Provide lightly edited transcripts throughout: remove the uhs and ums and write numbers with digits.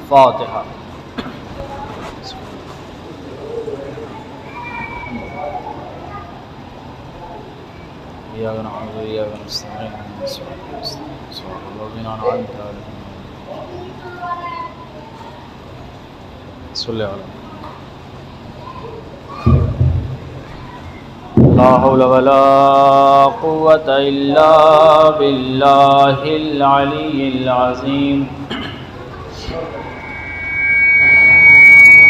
فاتحہ۔ إياك نعبد وإياك نستعين اهدنا الصراط المستقيم صراط الذين أنعمت عليهم صل على لا حول ولا قوة إلا بالله العلي العظيم۔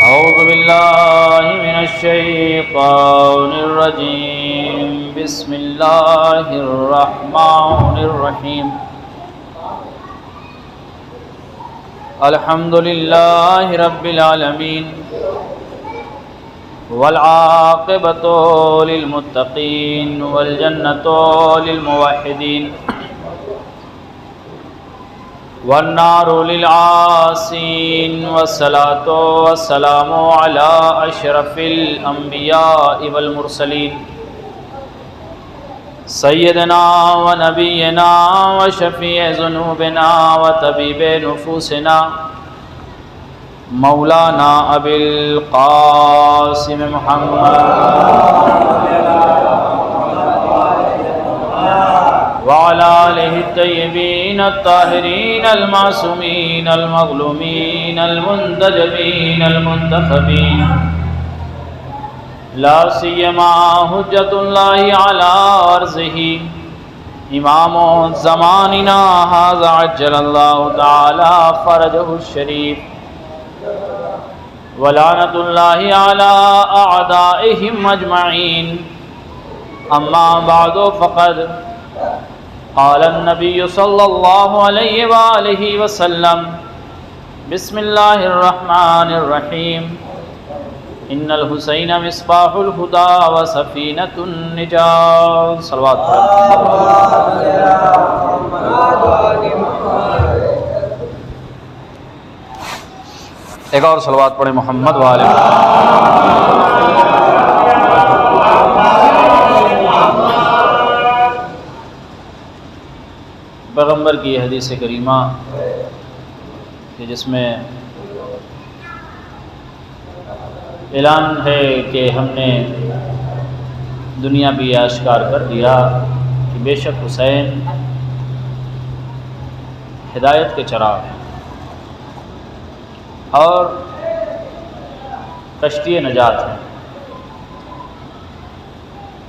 أعوذ بالله من الشيطان الرجيم، بسم الله الرحمن الرحيم۔ الحمد لله رب العالمين، والعاقبة للمتقين، والجنة للموحدين، والنار للعاصين، والصلاة والسلام على أشرف الأنبياء والمرسلين، سيدنا ونبينا وشفيع ذنوبنا وطبيب نفوسنا مولانا أبي القاسم محمد وعلى آله الطيبين الطاهرين المعصومين المظلومين المنتجبين المنتخبين، لا سيما حجة الله على أرضه إمام زماننا هذا عجل الله تعالى فرجه الشريف، ولعنة الله على أعدائهم أجمعين۔ أما بعد، فقد قال النبي صلى الله عليه وآله وسلم، بسم الله الرحمن الرحيم، إن الحسين مصباح الهدى وسفينة النجاة۔ صلوات ایک اور صلوات پڑھیں محمد وآلہ پیغمبر کی حدیث کریمہ کہ جس میں اعلان ہے کہ ہم نے دنیا بھی آشکار کر دیا کہ بے شک حسین ہدایت کے چراغ ہیں اور کشتی نجات ہیں۔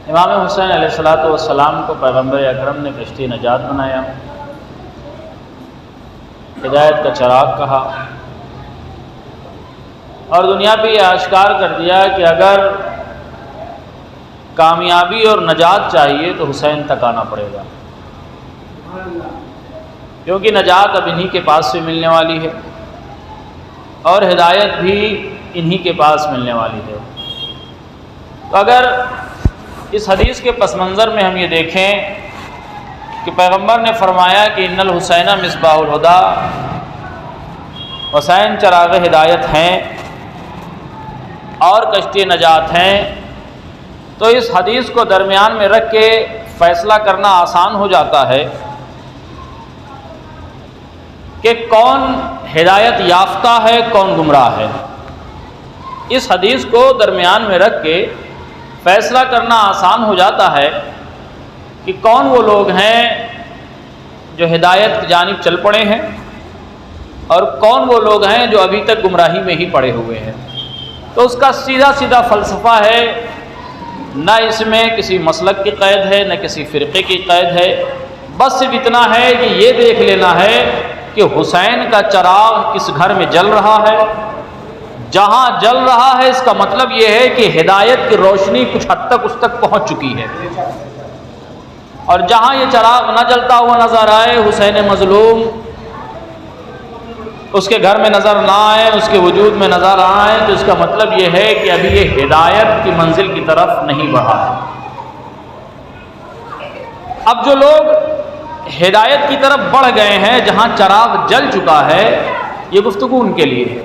امام حسین علیہ السلام کو پیغمبر اکرم نے کشتی نجات بنایا، ہدایت کا چراغ کہا، اور دنیا پہ یہ آشکار کر دیا کہ اگر کامیابی اور نجات چاہیے تو حسین تک آنا پڑے گا، کیونکہ نجات اب انہی کے پاس سے ملنے والی ہے اور ہدایت بھی انہی کے پاس ملنے والی ہے۔ تو اگر اس حدیث کے پس منظر میں ہم یہ دیکھیں کہ پیغمبر نے فرمایا کہ ان الحسین مصباح الہدیٰ، حسین چراغ ہدایت ہیں اور کشتی نجات ہیں، تو اس حدیث کو درمیان میں رکھ کے فیصلہ کرنا آسان ہو جاتا ہے کہ کون ہدایت یافتہ ہے، کون گمراہ ہے۔ اس حدیث کو درمیان میں رکھ کے فیصلہ کرنا آسان ہو جاتا ہے کہ کون وہ لوگ ہیں جو ہدایت کی جانب چل پڑے ہیں اور کون وہ لوگ ہیں جو ابھی تک گمراہی میں ہی پڑے ہوئے ہیں۔ تو اس کا سیدھا سیدھا فلسفہ ہے، نہ اس میں کسی مسلک کی قید ہے نہ کسی فرقے کی قید ہے، بس صرف اتنا ہے کہ یہ دیکھ لینا ہے کہ حسین کا چراغ کس گھر میں جل رہا ہے۔ جہاں جل رہا ہے اس کا مطلب یہ ہے کہ ہدایت کی روشنی کچھ حد تک اس تک پہنچ چکی ہے، اور جہاں یہ چراغ نہ جلتا ہوا نظر آئے، حسین مظلوم اس کے گھر میں نظر نہ آئے، اس کے وجود میں نظر نہ آئے، تو اس کا مطلب یہ ہے کہ ابھی یہ ہدایت کی منزل کی طرف نہیں بڑھا ہے۔ اب جو لوگ ہدایت کی طرف بڑھ گئے ہیں، جہاں چراغ جل چکا ہے، یہ گفتگو ان کے لیے ہے،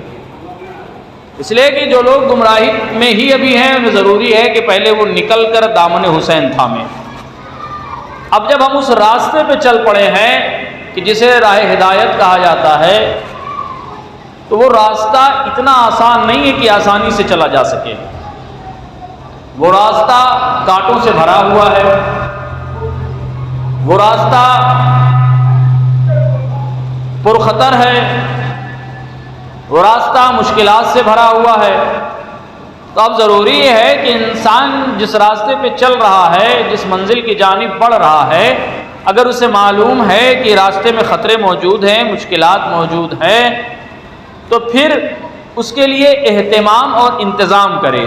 اس لیے کہ جو لوگ گمراہی میں ہی ابھی ہیں انہیں ضروری ہے کہ پہلے وہ نکل کر دامن حسین تھامیں۔ اب جب ہم اس راستے پہ چل پڑے ہیں کہ جسے راہ ہدایت کہا جاتا ہے، تو وہ راستہ اتنا آسان نہیں ہے کہ آسانی سے چلا جا سکے. وہ راستہ کانٹوں سے بھرا ہوا ہے، وہ راستہ پرخطر ہے، وہ راستہ مشکلات سے بھرا ہوا ہے. تو اب ضروری یہ ہے کہ انسان جس راستے پہ چل رہا ہے، جس منزل کی جانب بڑھ رہا ہے، اگر اسے معلوم ہے کہ راستے میں خطرے موجود ہیں، مشکلات موجود ہیں، تو پھر اس کے لیے اہتمام اور انتظام کرے،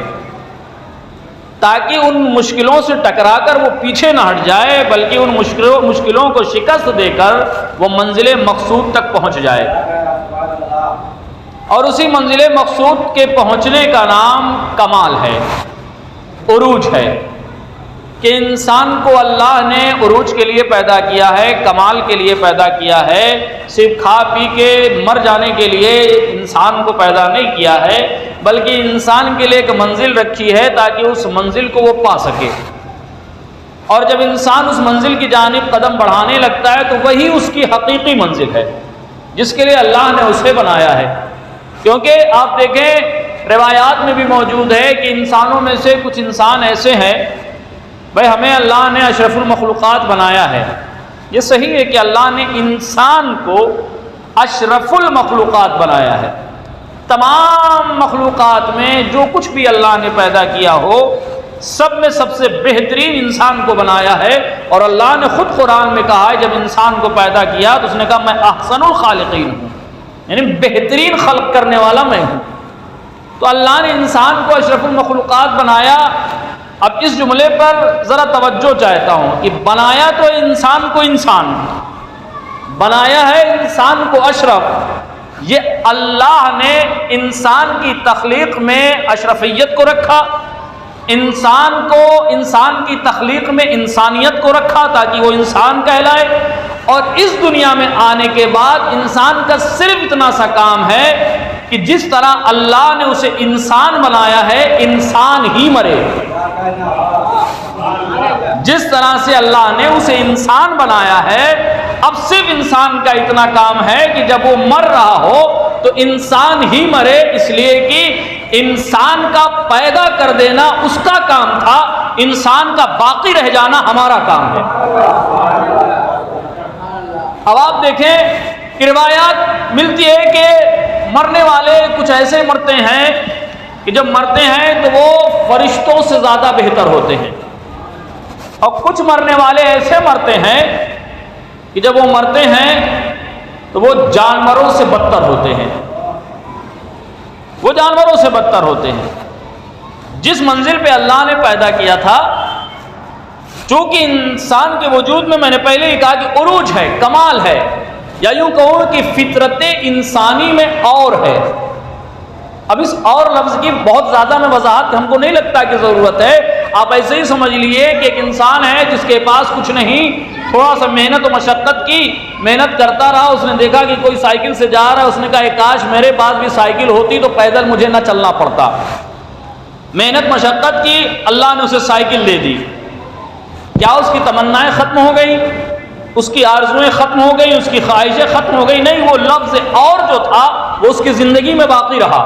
تاکہ ان مشکلوں سے ٹکرا کر وہ پیچھے نہ ہٹ جائے، بلکہ ان مشکلوں کو شکست دے کر وہ منزل مقصود تک پہنچ جائے. اور اسی منزل مقصود کے پہنچنے کا نام کمال ہے، عروج ہے، کہ انسان کو اللہ نے عروج کے لیے پیدا کیا ہے، کمال کے لیے پیدا کیا ہے. صرف کھا پی کے مر جانے کے لیے انسان کو پیدا نہیں کیا ہے، بلکہ انسان کے لیے ایک منزل رکھی ہے تاکہ اس منزل کو وہ پا سکے. اور جب انسان اس منزل کی جانب قدم بڑھانے لگتا ہے تو وہی اس کی حقیقی منزل ہے جس کے لیے اللہ نے اسے بنایا ہے. کیونکہ آپ دیکھیں روایات میں بھی موجود ہے کہ انسانوں میں سے کچھ انسان ایسے ہیں، بھائی ہمیں اللہ نے اشرف المخلوقات بنایا ہے. یہ صحیح ہے کہ اللہ نے انسان کو اشرف المخلوقات بنایا ہے. تمام مخلوقات میں جو کچھ بھی اللہ نے پیدا کیا ہو، سب میں سب سے بہترین انسان کو بنایا ہے. اور اللہ نے خود قرآن میں کہا ہے جب انسان کو پیدا کیا تو اس نے کہا میں احسن الخالقین ہوں، یعنی بہترین خلق کرنے والا میں ہوں. تو اللہ نے انسان کو اشرف المخلوقات بنایا. اب اس جملے پر ذرا توجہ چاہتا ہوں کہ بنایا تو انسان کو انسان، بنایا ہے انسان کو اشرف. یہ اللہ نے انسان کی تخلیق میں اشرفیت کو رکھا، انسان کو انسان کی تخلیق میں انسانیت کو رکھا تاکہ وہ انسان کہلائے. اور اس دنیا میں آنے کے بعد انسان کا صرف اتنا سا کام ہے کہ جس طرح اللہ نے اسے انسان بنایا ہے، انسان ہی مرے. جس طرح سے اللہ نے اسے انسان بنایا ہے، اب صرف انسان کا اتنا کام ہے کہ جب وہ مر رہا ہو تو انسان ہی مرے، اس لیے کہ انسان کا پیدا کر دینا اس کا کام تھا، انسان کا باقی رہ جانا ہمارا کام ہے. اب آپ دیکھیں کہ روایات ملتی ہے کہ مرنے والے کچھ ایسے مرتے ہیں کہ جب مرتے ہیں تو وہ فرشتوں سے زیادہ بہتر ہوتے ہیں، اور کچھ مرنے والے ایسے مرتے ہیں کہ جب وہ مرتے ہیں تو وہ جانوروں سے بدتر ہوتے ہیں، وہ جانوروں سے بدتر ہوتے ہیں. جس منزل پہ اللہ نے پیدا کیا تھا، چونکہ انسان کے وجود میں نے پہلے ہی کہا کہ عروج ہے، کمال ہے، یا یوں کہوں کہ فطرت انسانی میں اور ہے. اب اس اور لفظ کی بہت زیادہ میں وضاحت ہم کو نہیں لگتا کہ ضرورت ہے. آپ ایسے ہی سمجھ لیے کہ ایک انسان ہے جس کے پاس کچھ نہیں، تھوڑا سا محنت و مشقت کی، محنت کرتا رہا، اس نے دیکھا کہ کوئی سائیکل سے جا رہا ہے، اس نے کہا کاش میرے پاس بھی سائیکل ہوتی تو پیدل مجھے نہ چلنا پڑتا. محنت مشقت کی، اللہ نے اسے سائیکل دے دی. کیا اس کی تمنائیں ختم ہو گئی؟ اس کی آرزویں ختم ہو گئی؟ اس کی خواہشیں ختم ہو گئی؟ نہیں، وہ لفظ اور جو تھا وہ اس کی زندگی میں باقی رہا.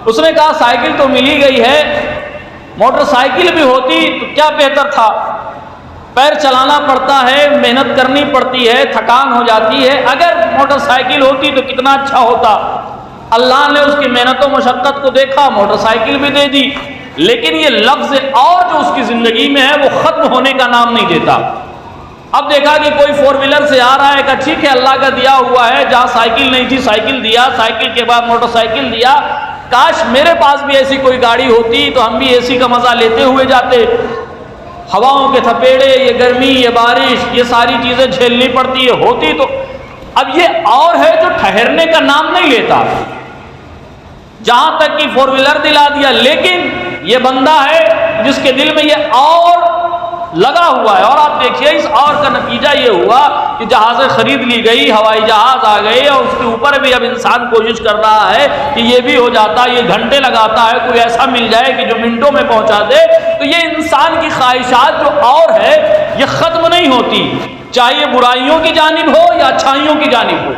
اس نے کہا سائیکل تو ملی گئی ہے، موٹر سائیکل بھی ہوتی تو کیا بہتر تھا. پیر چلانا پڑتا ہے، محنت کرنی پڑتی ہے، تھکان ہو جاتی ہے، اگر موٹر سائیکل ہوتی تو کتنا اچھا ہوتا. اللہ نے اس کی محنت و مشقت کو دیکھا، موٹر سائیکل بھی دے دی. لیکن یہ لفظ اور جو اس کی زندگی میں ہے وہ ختم ہونے کا نام نہیں دیتا. اب دیکھا کہ کوئی فور ویلر سے آ رہا ہے، کہ ٹھیک ہے اللہ کا دیا ہوا ہے، جہاں سائیکل نہیں تھی سائیکل دیا، سائیکل کے بعد موٹر سائیکل دیا. کاش میرے پاس بھی ایسی کوئی گاڑی ہوتی تو ہم بھی اے سی کا مزہ لیتے ہوئے جاتے. ہواؤں کے تھپیڑے، یہ گرمی، یہ بارش، یہ ساری چیزیں جھیلنی پڑتی ہے، ہوتی تو. اب یہ اور ہے جو ٹھہرنے کا نام نہیں لیتا، جہاں تک کہ فور ویلر دلا دیا. لیکن یہ بندہ ہے جس کے دل میں یہ اور لگا ہوا ہے. اور آپ دیکھیے اس اور کا نتیجہ یہ ہوا کہ جہازیں خرید لی گئی، ہوائی جہاز آ گئے، اور اس کے اوپر بھی اب انسان کوشش کر رہا ہے کہ یہ بھی ہو جاتا، یہ گھنٹے لگاتا ہے، کوئی ایسا مل جائے کہ جو منٹوں میں پہنچا دے. تو یہ انسان کی خواہشات جو اور ہے یہ ختم نہیں ہوتی، چاہے برائیوں کی جانب ہو یا اچھائیوں کی جانب ہو.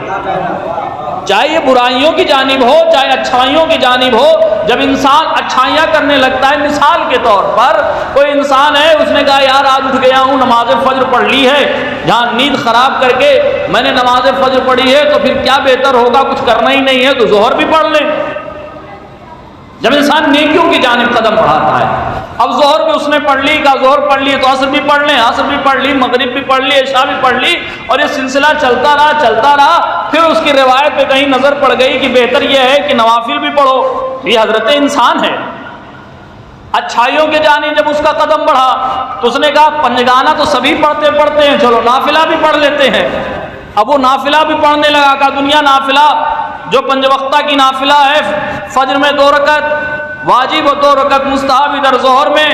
چاہے یہ برائیوں کی جانب ہو چاہے اچھائیوں کی جانب ہو، جب انسان اچھائیاں کرنے لگتا ہے، مثال کے طور پر کوئی انسان ہے، اس نے کہا یار آج اٹھ گیا ہوں، نماز فجر پڑھ لی ہے، جہاں نیند خراب کر کے میں نے نماز فجر پڑھی ہے تو پھر کیا بہتر ہوگا، کچھ کرنا ہی نہیں ہے تو ظہر بھی پڑھ لیں۔ جب انسان نیکیوں کی جانب قدم بڑھاتا ہے، اب ظہر بھی اس نے پڑھ لی، کہا ظہر پڑھ لی تو عصر بھی پڑھ لیں، عصر بھی پڑھ لی، مغرب بھی پڑھ لی، عشاء بھی پڑھ لی، اور یہ سلسلہ چلتا رہا۔ پھر اس کی روایت پہ کہیں نظر پڑ گئی کہ بہتر یہ ہے کہ نوافل بھی پڑھو۔ یہ حضرت انسان ہے، اچھائیوں کے جانب جب اس کا قدم بڑھا تو اس نے کہا پنجگانہ تو سبھی پڑھتے ہیں، چلو نافلہ بھی پڑھ لیتے ہیں۔ اب وہ نافلہ بھی پڑھنے لگا، کہا دنیا نافلہ جو 5 وقتہ کی نافلہ ہے، فجر میں 2 رکعت واجب اور 2 رکعت مستحب، ادھر ظہر میں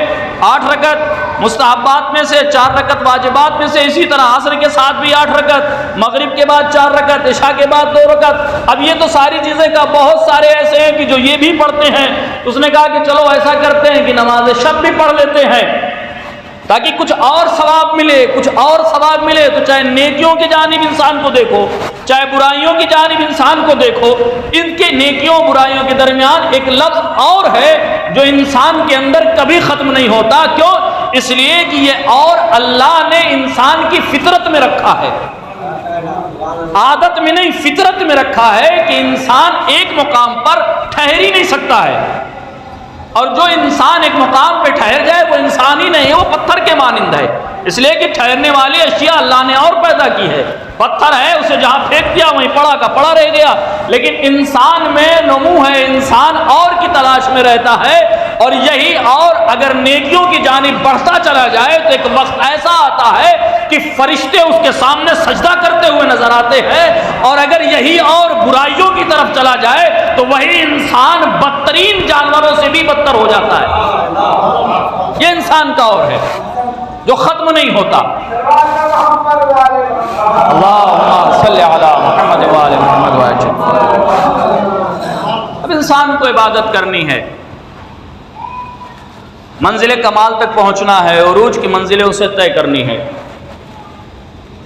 8 رکعت مستحبات میں سے، 4 رکعت واجبات میں سے، اسی طرح عصر کے ساتھ بھی 8 رکعت، مغرب کے بعد 4 رکعت، عشاء کے بعد 2 رکعت۔ اب یہ تو ساری چیزیں کا بہت سارے ایسے ہیں کہ جو یہ بھی پڑھتے ہیں۔ اس نے کہا کہ چلو ایسا کرتے ہیں کہ نماز شب بھی پڑھ لیتے ہیں تاکہ کچھ اور ثواب ملے، تو چاہے نیکیوں کی جانب انسان کو دیکھو چاہے برائیوں کی جانب انسان کو دیکھو، ان کے نیکیوں برائیوں کے درمیان ایک لفظ اور ہے جو انسان کے اندر کبھی ختم نہیں ہوتا۔ کیوں؟ اس لیے کہ یہ اور اللہ نے انسان کی فطرت میں رکھا ہے، عادت میں نہیں، فطرت میں رکھا ہے کہ انسان ایک مقام پر ٹھہر ہی نہیں سکتا ہے، اور جو انسان ایک مقام پہ ٹھہر جائے وہ انسان ہی نہیں ہے، وہ پتھر کے مانند ہے، اس لیے کہ ٹھہرنے والی اشیاء اللہ نے اور پیدا کی ہے۔ پتھر ہے، اسے جہاں پھینک دیا وہیں پڑا کا پڑا رہ گیا، لیکن انسان میں نمو ہے، انسان اور کی تلاش میں رہتا ہے، اور یہی اور اگر نیکیوں کی جانب بڑھتا چلا جائے تو ایک وقت ایسا آتا ہے کہ فرشتے اس کے سامنے سجدہ کرتے ہوئے نظر آتے ہیں، اور اگر یہی اور برائیوں کی طرف چلا جائے تو وہی انسان بدترین جانوروں سے بھی بدتر ہو جاتا ہے۔ یہ انسان کا اور ہے جو ختم نہیں ہوتا۔ اللہم صلی علی محمد وآل محمد وآل۔ اب انسان کو عبادت کرنی ہے، منزل کمال تک پہنچنا ہے، عروج کی منزلیں اسے طے کرنی ہے۔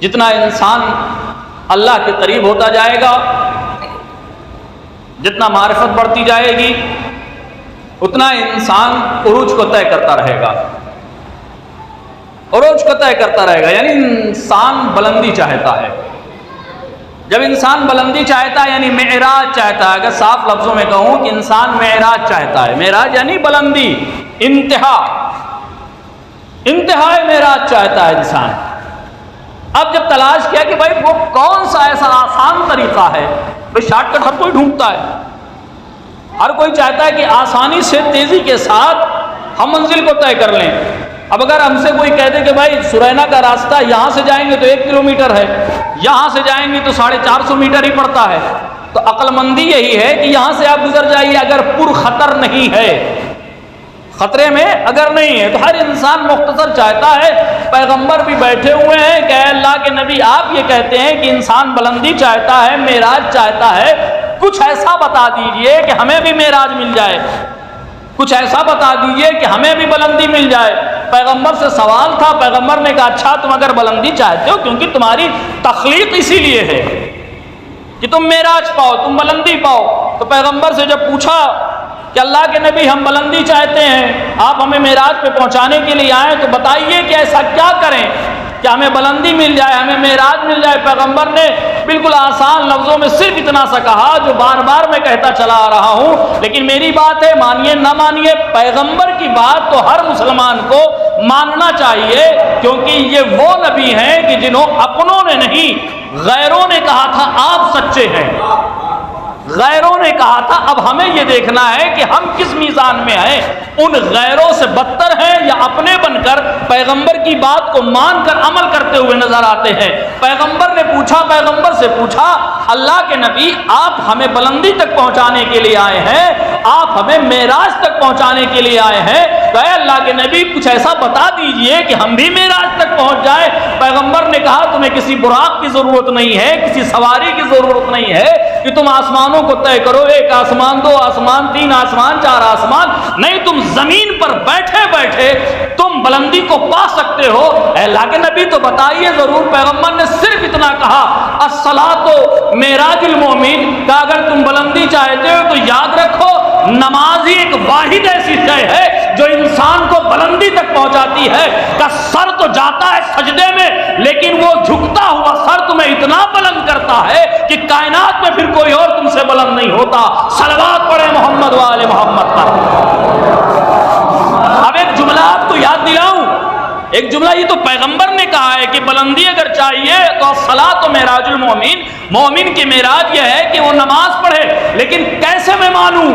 جتنا انسان اللہ کے قریب ہوتا جائے گا، جتنا معرفت بڑھتی جائے گی، اتنا انسان عروج کو طے کرتا رہے گا، عروج کو طے کرتا رہے گا، یعنی انسان بلندی چاہتا ہے۔ جب انسان بلندی چاہتا ہے یعنی معراج چاہتا ہے، اگر صاف لفظوں میں کہوں کہ انسان معراج چاہتا ہے، معراج یعنی بلندی، انتہائی معراج چاہتا ہے انسان۔ اب جب تلاش کیا کہ بھائی وہ کون سا ایسا آسان طریقہ ہے، بھائی شارٹ کٹ ہر کوئی ڈھونڈتا ہے، ہر کوئی چاہتا ہے کہ آسانی سے تیزی کے ساتھ ہم منزل کو طے کر لیں۔ اب اگر ہم سے کوئی کہہ دے کہ بھائی سرینا کا راستہ یہاں سے جائیں گے تو 1 کلومیٹر ہے، یہاں سے جائیں گے تو 450 میٹر ہی پڑتا ہے، تو عقل مندی یہی ہے کہ یہاں سے آپ گزر جائیے اگر پر خطر نہیں ہے، خطرے میں اگر نہیں ہے۔ تو ہر انسان مختصر چاہتا ہے۔ پیغمبر بھی بیٹھے ہوئے ہیں کہ اے اللہ کے نبی، آپ یہ کہتے ہیں کہ انسان بلندی چاہتا ہے، معراج چاہتا ہے، کچھ ایسا بتا دیجئے کہ ہمیں بھی معراج مل جائے، کچھ ایسا بتا دیجئے کہ ہمیں بھی بلندی مل جائے۔ پیغمبر سے سوال تھا، پیغمبر نے کہا اچھا تم اگر بلندی چاہتے ہو، کیونکہ تمہاری تخلیق اسی لیے ہے کہ تم معراج پاؤ، تم بلندی پاؤ، تو پیغمبر سے جب پوچھا کہ اللہ کے نبی ہم بلندی چاہتے ہیں، آپ ہمیں معراج پہ پہنچانے کے لیے آئیں، تو بتائیے کہ ایسا کیا کریں کہ ہمیں بلندی مل جائے، ہمیں معراج مل جائے۔ پیغمبر نے بالکل آسان لفظوں میں صرف اتنا سا کہا جو بار بار میں کہتا چلا آ رہا ہوں، لیکن میری بات ہے، مانیے نہ مانیے، پیغمبر کی بات تو ہر مسلمان کو ماننا چاہیے، کیونکہ یہ وہ نبی ہیں کہ جنہوں اپنوں نے نہیں غیروں نے کہا تھا آپ سچے ہیں، غیروں نے کہا تھا۔ اب ہمیں یہ دیکھنا ہے کہ ہم کس میزان میں ہیں، ان غیروں سے بدتر ہیں یا اپنے بن کر پیغمبر کی بات کو مان کر عمل کرتے ہوئے نظر آتے ہیں۔ پیغمبر نے پوچھا، پیغمبر سے پوچھا اللہ کے نبی آپ ہمیں بلندی تک پہنچانے کے لیے آئے ہیں، آپ ہمیں معراج تک پہنچانے کے لیے آئے ہیں، تو اے اللہ کے نبی کچھ ایسا بتا دیجئے کہ ہم بھی معراج تک پہنچ جائے۔ پیغمبر نے کہا تمہیں کسی براق کی ضرورت نہیں ہے، کسی سواری کی ضرورت نہیں ہے، کہ تم آسمانوں کو طے کرو، 1 آسمان 2 آسمان 3 آسمان 4 آسمان، نہیں، تم زمین پر بیٹھے بیٹھے تم بلندی کو پا سکتے ہو۔ اے اللہ کے نبی تو بتائیے ضرور۔ پیغمبر نے صرف اتنا کہا الصلاۃ معراج المومن، کہ اگر تم بلندی چاہتے ہو تو یاد رکھو نماز ہی ایک واحد ایسی شے ہے جو انسان کو بلندی تک پہنچاتی ہے۔ کہ سر تو جاتا ہے سجدے میں، لیکن وہ جھکتا ہوا سر تمہیں اتنا بلند کرتا ہے کہ کائنات میں پھر کوئی اور تم سے بلند نہیں ہوتا۔ صلوات پڑھے محمد و آل محمد پر۔ اب ایک جملہ آپ کو یاد دلاؤں، ایک جملہ یہ تو پیغمبر نے کہا ہے کہ بلندی اگر چاہیے تو الصلاۃ معراج المومن، مومن کی معراج یہ ہے کہ وہ نماز پڑھے۔ لیکن کیسے میں مانوں؟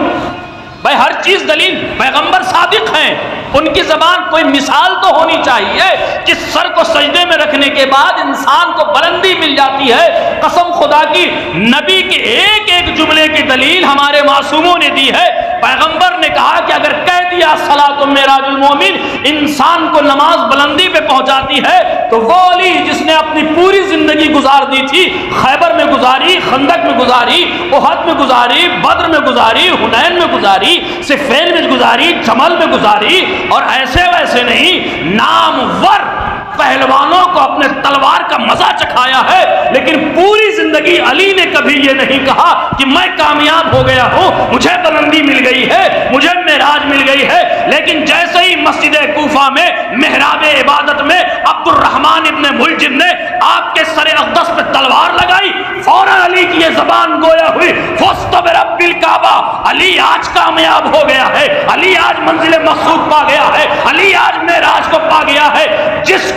بھائی ہر چیز دلیل، پیغمبر صادق ہیں، ان کی زبان کوئی مثال تو ہونی چاہیے کہ سر کو سجدے میں رکھنے کے بعد انسان کو بلندی مل جاتی ہے۔ قسم خدا کی، نبی کے ایک ایک جملے کی دلیل ہمارے معصوموں نے دی ہے۔ پیغمبر نے کہا کہ اگر کہہ دیا الصلاۃ معراج المومن انسان کو نماز بلندی پہ پہنچاتی ہے، تو وہ علی جس نے اپنی پوری زندگی گزار دی تھی، خیبر میں گزاری، خندق میں گزاری، احد میں گزاری، بدر میں گزاری، حنین میں گزاری، صفین میں گزاری، جمل میں گزاری، اور ایسے ویسے نہیں، نامور پہلوانوں کو اپنے تلوار کا مزہ چکھایا ہے، لیکن پوری زندگی علی نے کبھی یہ نہیں کہا کہ میں کامیاب ہو گیا ہوں، مجھے بلندی مل گئی ہے، مجھے معراج مل گئی ہے۔ لیکن جیسے ہی مسجد کوفہ میں محراب عبادت میں عبد الرحمن ابن ملجم نے آپ کے سر اقدس پہ تلوار لگائی، فوراً علی کی یہ زبان گویا ہوئی، فزت برب الکعبہ، علی آج کامیاب ہو گیا ہے، علی آج منزل مقصود پا گیا ہے، علی آج معراج کو پا گیا ہے۔ جس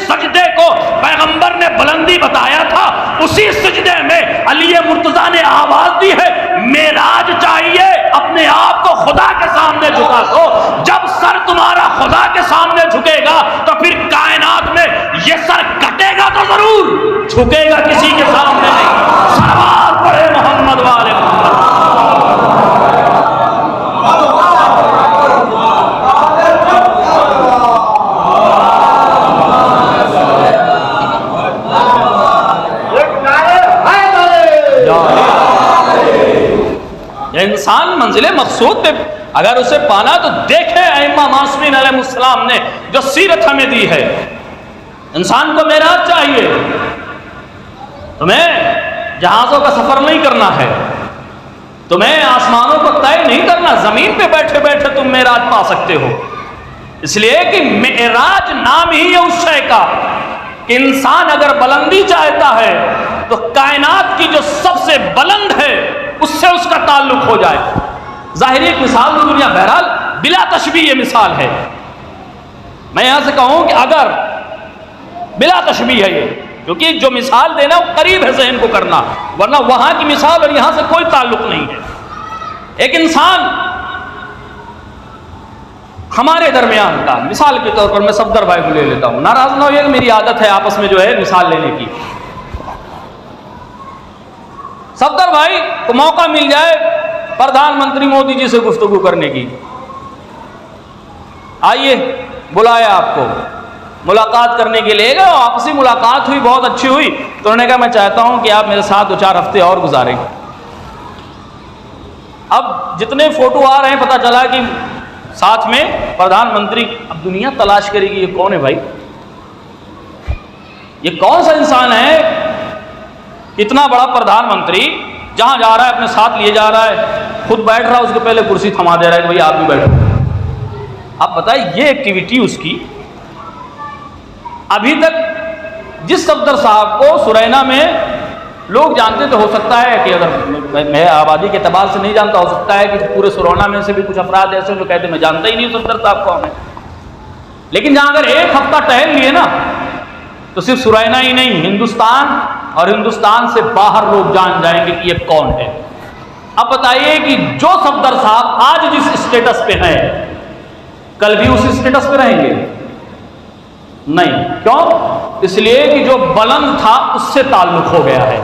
سجدے کو پیغمبر نے بلندی بتایا تھا، اسی سجدے میں علی مرتضیٰ نے آواز دی ہے معراج چاہیے، اپنے آپ کو خدا کے سامنے جھکا دو۔ جب سر تمہارا خدا کے سامنے جھکے گا تو پھر کائنات میں یہ سر کٹے گا تو ضرور، جھکے گا کسی کے سامنے نہیں۔ صلوات پڑھے محمد والے محمد۔ انسان منزل مقصود پہ اگر اسے پانا تو دیکھے ائمہ معصومین علیہ السلام نے جو سیرت ہمیں دی ہے۔ انسان کو معراج چاہیے، تمہیں جہازوں کا سفر نہیں کرنا ہے، تمہیں آسمانوں کو طے نہیں کرنا، زمین پہ بیٹھے بیٹھے تم معراج پا سکتے ہو۔ اس لیے کہ معراج نام ہی ہے اس شے کا کہ انسان اگر بلندی چاہتا ہے تو کائنات کی جو سب سے بلند ہے اس سے اس کا تعلق ہو جائے۔ ظاہری ایک مثال میں دنیا، بہرحال بلا تشبیہ یہ مثال ہے۔ میں یہاں سے کہوں کہ اگر بلا تشبیہ ہے یہ، کیونکہ جو مثال دینا وہ قریب ہے ذہن کو کرنا، ورنہ وہاں کی مثال اور یہاں سے کوئی تعلق نہیں ہے۔ ایک انسان ہمارے درمیان کا، مثال کے طور پر میں صفدر بھائی کو لے لیتا ہوں، ناراض نہ ہوئے کہ میری عادت ہے آپس میں جو ہے مثال لینے کی۔ صفدر بھائی کو موقع مل جائے پردھان منتری مودی جی سے گفتگو کرنے کی، آئیے بلایا آپ کو ملاقات کرنے کے لیے گئے، آپسی ملاقات ہوئی، بہت اچھی ہوئی، تو انہوں نے کہا میں چاہتا ہوں کہ آپ میرے ساتھ 2-4 ہفتے اور گزاریں۔ اب جتنے فوٹو آ رہے ہیں پتہ چلا کہ ساتھ میں پردھان منتری، اب دنیا تلاش کرے گی یہ کون ہے بھائی، یہ کون سا انسان ہے، اتنا بڑا پردھان منتری جہاں جا رہا ہے اپنے ساتھ لیے جا رہا ہے، خود بیٹھ رہا ہے اس کے پہلے کرسی تھما دے رہا ہے کہ بھائی آپ بھی بیٹھو۔ اب بتائیں یہ ایکٹیویٹی اس کی، ابھی تک جس صفدر صاحب کو سرینا میں لوگ جانتے تو ہو سکتا ہے کہ اگر میں آبادی کے اعتبار سے نہیں جانتا، ہو سکتا ہے کہ پورے سرونا میں سے بھی کچھ افراد ایسے جو کہتے ہیں میں جانتا ہی نہیں صفدر صاحب کو ہمیں، لیکن جہاں اگر ایک ہفتہ ٹہل لیے نا تو صرف سرینا ہی نہیں، ہندوستان اور ہندوستان سے باہر لوگ جان جائیں گے کہ یہ کون ہے۔ اب بتائیے کہ جو صفدر صاحب آج جس اسٹیٹس پہ ہیں کل بھی اسی اسٹیٹس پہ رہیں گے؟ نہیں، کیوں؟ اس لیے کہ جو بلند تھا اس سے تعلق ہو گیا ہے،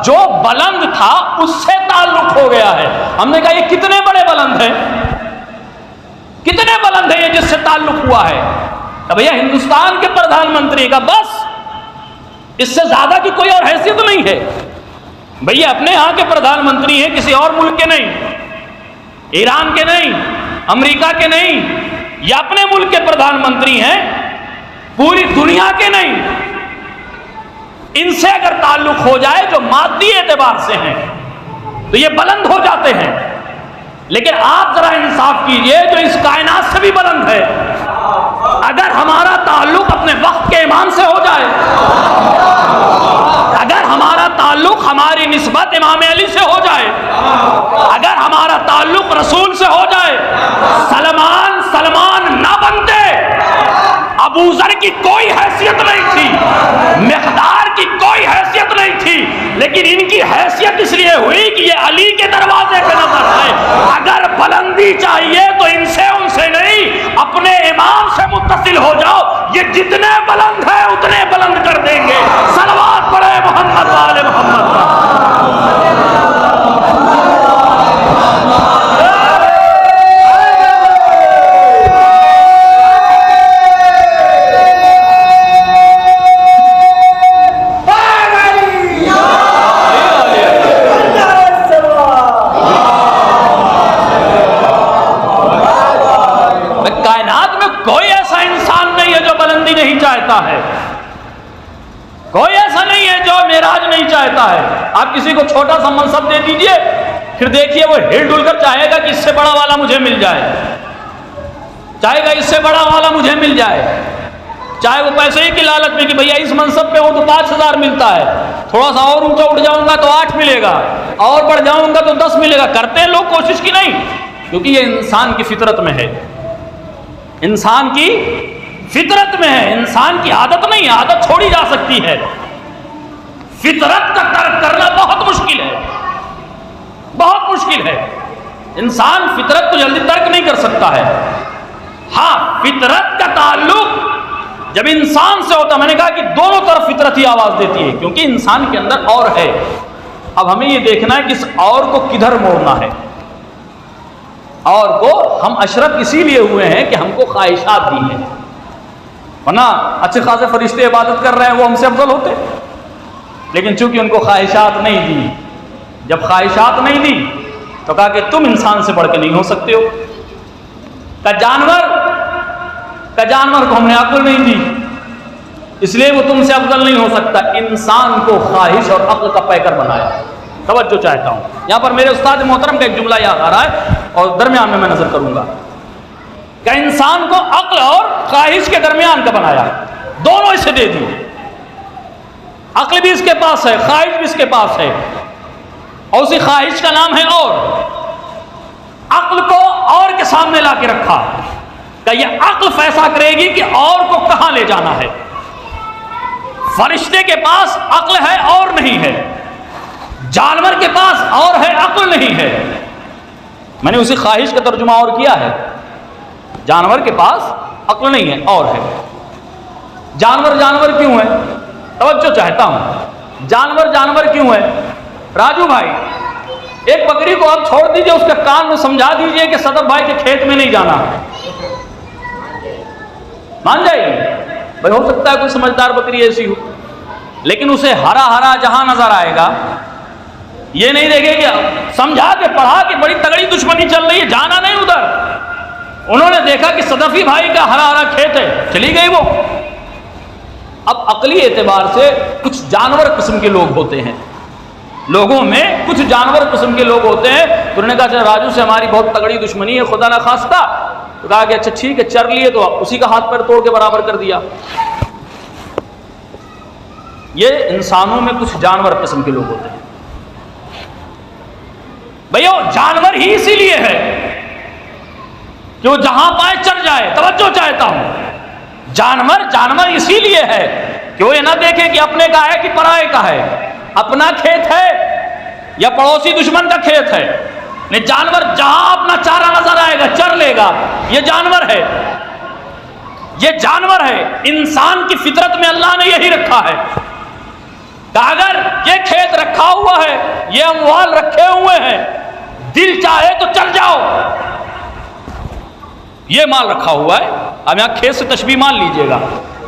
جو بلند تھا اس سے تعلق ہو گیا ہے۔ ہم نے کہا یہ کتنے بڑے بلند ہیں، کتنے بلند ہیں یہ جس سے تعلق ہوا ہے؟ کہ بھیا ہندوستان کے پردھان منتری کا بس، اس سے زیادہ کی کوئی اور حیثیت نہیں ہے۔ بھیا اپنے یہاں کے پردھان منتری ہیں، کسی اور ملک کے نہیں، ایران کے نہیں، امریکہ کے نہیں، یہ اپنے ملک کے پردھان منتری ہیں، پوری دنیا کے نہیں۔ ان سے اگر تعلق ہو جائے جو مادی اعتبار سے ہیں تو یہ بلند ہو جاتے ہیں، لیکن آپ ذرا انصاف کیجئے جو اس کائنات سے بھی بلند ہے، اگر ہمارا تعلق اپنے وقت کے امام سے ہو جائے، اگر ہمارا تعلق ہماری نسبت امام علی سے ہو جائے، اگر ہمارا تعلق رسول سے ہو جائے، سلمان نہ بنتے، ابو ذر کی کوئی حیثیت نہیں تھی، مقدار کی کوئی حیثیت نہیں تھی، لیکن ان کی حیثیت اس لیے ہوئی کہ یہ علی کے دروازے پہ نظر آئے۔ اگر بلندی چاہیے تو ان سے نہیں، اپنے امام سے متصل ہو جاؤ، یہ جتنے بلند ہیں اتنے بلند کر دیں گے۔ صلوات پڑھے محمد والے محمد کا۔ کوئی ایسا انسان نہیں ہے جو بلندی نہیں چاہتا ہے، کوئی ایسا نہیں ہے جو معراج نہیں چاہتا ہے۔ آپ کسی کو چھوٹا سا منصب دے دیجئے، پھر دیکھیے وہ ہل ڈل کر چاہے گا کہ اس سے بڑا والا مجھے مل جائے، چاہے گا اس سے بڑا والا مجھے مل جائے، چاہے وہ پیسے ہی کی لالچ میں کہ بھیا اس منصب پہ ہوں تو 5,000 ملتا ہے، تھوڑا سا اور اونچا اٹھ جاؤں گا تو 8 ملے گا، اور بڑھ جاؤں گا تو 10 ملے گا۔ کرتے ہیں لوگ کوشش کی نہیں، کیونکہ یہ انسان کی فطرت میں ہے، انسان کی فطرت میں ہے، انسان کی عادت نہیں ہے، عادت چھوڑی جا سکتی ہے، فطرت کا ترک کرنا بہت مشکل ہے، بہت مشکل ہے۔ انسان فطرت کو جلدی ترک نہیں کر سکتا ہے۔ ہاں، فطرت کا تعلق جب انسان سے ہوتا، میں نے کہا کہ دونوں طرف فطرت ہی آواز دیتی ہے، کیونکہ انسان کے اندر اور ہے۔ اب ہمیں یہ دیکھنا ہے کہ اس اور کو کدھر موڑنا ہے۔ اور کو ہم اشرف اسی لیے ہوئے ہیں کہ ہم کو خواہشات دی ہیں، ورنہ اچھے خاصے فرشتے عبادت کر رہے ہیں وہ ہم سے افضل ہوتے، لیکن چونکہ ان کو خواہشات نہیں دی، جب خواہشات نہیں دی تو کہا کہ تم انسان سے بڑھ کے نہیں ہو سکتے ہو۔ جانور کو ہم نے عقل نہیں دی، اس لیے وہ تم سے افضل نہیں ہو سکتا۔ انسان کو خواہش اور عقل کا پیکر بنایا۔ توجہ چاہتا ہوں، یہاں پر میرے استاد محترم کا ایک جملہ یاد آ رہا ہے اور درمیان میں نظر کروں گا کہ انسان کو عقل اور خواہش کے درمیان کا بنایا، دونوں اسے دے دی، عقل بھی اس کے پاس ہے، خواہش بھی اس کے پاس ہے، اور اسی خواہش کا نام ہے اور۔ عقل کو اور کے سامنے لا کے رکھا کہ یہ عقل فیصلہ کرے گی کہ اور کو کہاں لے جانا ہے۔ فرشتے کے پاس عقل ہے اور نہیں ہے، جانور کے پاس اور ہے عقل نہیں ہے۔ میں نے اسی خواہش کا ترجمہ اور کیا ہے، جانور کے پاس عقل نہیں ہے اور ہے۔ جانور کیوں ہے؟ توجہ چاہتا ہوں، جانور کیوں ہے؟ راجو بھائی، ایک بکری کو آپ چھوڑ دیجئے، اس کے کان میں سمجھا دیجئے کہ صدر بھائی کے کھیت میں نہیں جانا، مان جائے گی؟ بھائی ہو سکتا ہے کوئی سمجھدار بکری ایسی ہو، لیکن اسے ہرا ہرا جہاں نظر آئے گا، یہ نہیں دیکھے کہ سمجھا کے پڑھا کہ بڑی تگڑی دشمنی چل رہی ہے، جانا نہیں ادھر۔ انہوں نے دیکھا کہ صدفی بھائی کا ہرا ہرا کھیت ہے، چلی گئی وہ۔ اب عقلی اعتبار سے کچھ جانور قسم کے لوگ ہوتے ہیں، لوگوں میں کچھ جانور قسم کے لوگ ہوتے ہیں۔ تو انہوں نے کہا راجو سے ہماری بہت تگڑی دشمنی ہے، خدا نہ خواستہ، تو کہا کہ اچھا ٹھیک ہے، چر لیے تو اسی کا ہاتھ پیر توڑ کے برابر کر دیا۔ یہ انسانوں میں کچھ جانور قسم کے لوگ ہوتے ہیں۔ بھائیو، جانور ہی اسی لیے ہے کہ وہ جہاں پائے چڑھ جائے۔ توجہ چاہتا ہوں، جانور اسی لیے ہے کہ وہ یہ نہ دیکھے کہ اپنے کا ہے کہ پرائے کا ہے، اپنا کھیت ہے یا پڑوسی دشمن کا کھیت ہے۔ نہیں، جانور جہاں اپنا چارہ نظر آئے گا چر لے گا، یہ جانور ہے، یہ جانور ہے۔ انسان کی فطرت میں اللہ نے یہی رکھا ہے کہ اگر یہ کھیت رکھا ہوا ہے، یہ اموال رکھے ہوئے ہیں، دل چاہے تو چل جاؤ، یہ مال رکھا ہوا ہے، اب یہاں کھیت سے تشبیہ مان لیجئے گا،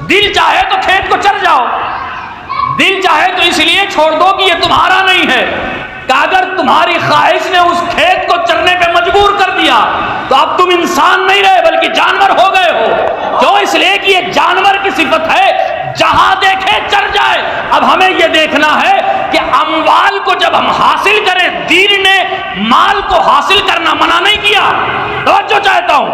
دل چاہے تو کھیت کو چل جاؤ، دل چاہے تو اس لیے چھوڑ دو کہ یہ تمہارا نہیں ہے، کہ اگر تمہاری خواہش نے اس کھیت کو چرنے پہ مجبور کر دیا تو اب تم انسان نہیں رہے بلکہ جانور ہو گئے ہو۔ کیوں؟ اس لیے کہ یہ جانور کی صفت ہے، جہاں دیکھے چر جائے۔ اب ہمیں یہ دیکھنا ہے کہ اموال کو جب ہم حاصل کریں، دین نے مال کو حاصل کرنا منع نہیں کیا۔ توجہ چاہتا ہوں،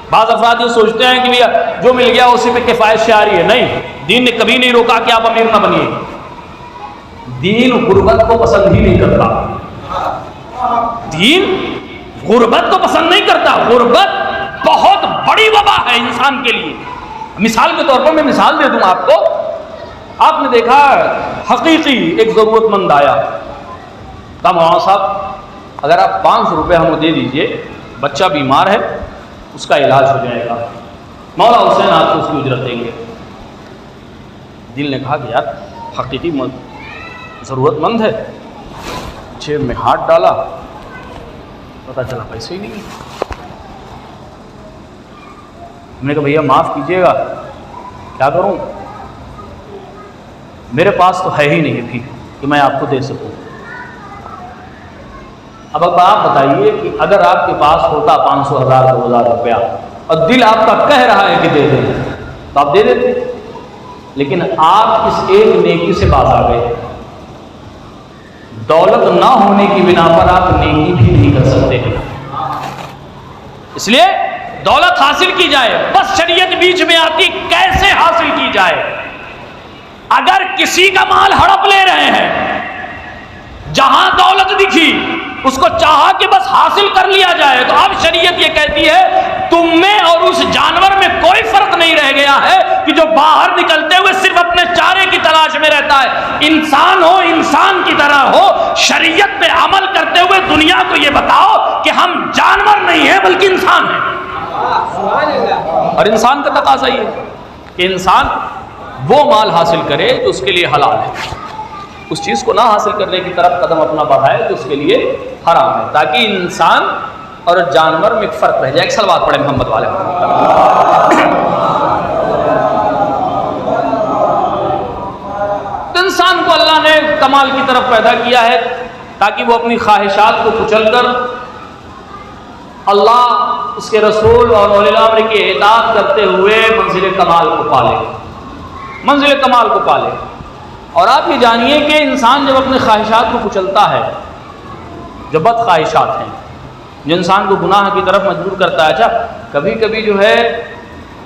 بعض افراد یہ سوچتے ہیں کہ بھیا جو مل گیا اسی پہ کفایت شعاری ہے، نہیں، دین نے کبھی نہیں روکا کہ آپ امیر نہ بنیے۔ دین غربت کو پسند ہی نہیں کرتا، دین غربت کو پسند نہیں کرتا۔ غربت بہت بڑی وبا ہے انسان کے لیے۔ مثال کے طور پر میں مثال دے دوں آپ کو، آپ نے دیکھا حقیقی ایک ضرورت مند آیا، کہا مولانا صاحب اگر آپ 500 روپے ہمیں دے دیجئے، بچہ بیمار ہے، اس کا علاج ہو جائے گا، مولا حسین آپ کو اس کی اجرت دیں گے۔ دل نے کہا کہ یار حقیقی ضرورت مند ہے، جیب میں ہاتھ ڈالا، پتہ چلا پیسے ہی نہیں۔ ہم نے کہا بھیا معاف کیجیے گا، کیا کروں، میرے پاس تو ہے ہی نہیں بھی کہ میں آپ کو دے سکوں۔ اب آپ بتائیے کہ اگر آپ کے پاس ہوتا 500 1000 2000 روپیہ اور دل آپ کا کہہ رہا ہے کہ دے دیں تو آپ دے دیتے، لیکن آپ اس ایک نیکی سے باز آ گئے۔ دولت نہ ہونے کی بنا پر آپ نیکی بھی نہیں کر سکتے ہیں، اس لیے دولت حاصل کی جائے، بس شریعت بیچ میں آتی کیسے حاصل کی جائے۔ اگر کسی کا مال ہڑپ لے رہے ہیں، جہاں دولت دکھی اس کو چاہا کہ بس حاصل کر لیا جائے، تو اب شریعت یہ کہتی ہے تم میں اور اس جانور میں کوئی فرق نہیں رہ گیا ہے کہ جو باہر نکلتے ہوئے صرف اپنے چارے کی تلاش میں رہتا ہے۔ انسان ہو، انسان کی طرح ہو، شریعت پہ عمل کرتے ہوئے دنیا کو یہ بتاؤ کہ ہم جانور نہیں ہیں بلکہ انسان ہیں۔ اور انسان کا تقاضا یہ ہے کہ انسان وہ مال حاصل کرے جو اس کے لیے حلال ہے، اس چیز کو نہ حاصل کرنے کی طرف قدم اپنا بڑھائے جو اس کے لیے حرام ہے، تاکہ انسان اور جانور میں ایک فرق رہ جائے۔ ایک صلوات پڑھے محمد والے۔ تو انسان کو اللہ نے کمال کی طرف پیدا کیا ہے تاکہ وہ اپنی خواہشات کو کچل کر اللہ، اس کے رسول اور اولی الامر کی اطاعت کرتے ہوئے منزل کمال کو پالے، منزل کمال کو پالے۔ اور آپ یہ جانیے کہ انسان جب اپنے خواہشات کو کچلتا ہے، جو بد خواہشات ہیں جو انسان کو گناہ کی طرف مجبور کرتا ہے، اچھا کبھی کبھی جو ہے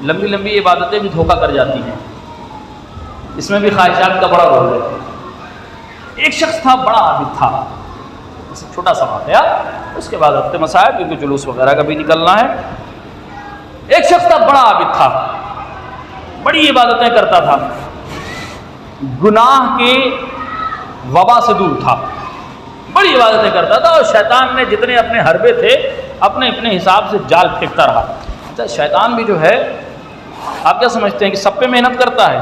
لمبی لمبی عبادتیں بھی دھوکہ کر جاتی ہیں، اس میں بھی خواہشات کا بڑا رول ہے۔ ایک شخص تھا، بڑا عابد تھا، چھوٹا سا واقعہ، اس کے بعد ہفتے مسائل کیونکہ جلوس وغیرہ کا بھی نکلنا ہے۔ ایک شخص تھا، بڑا عابد تھا، بڑی عبادتیں کرتا تھا، گناہ کی وبا سے دور تھا، بڑی عبادتیں کرتا تھا، اور شیطان نے جتنے اپنے حربے تھے اپنے حساب سے جال پھینکتا رہا۔ اچھا شیطان بھی جو ہے، آپ کیا سمجھتے ہیں کہ سب پہ محنت کرتا ہے؟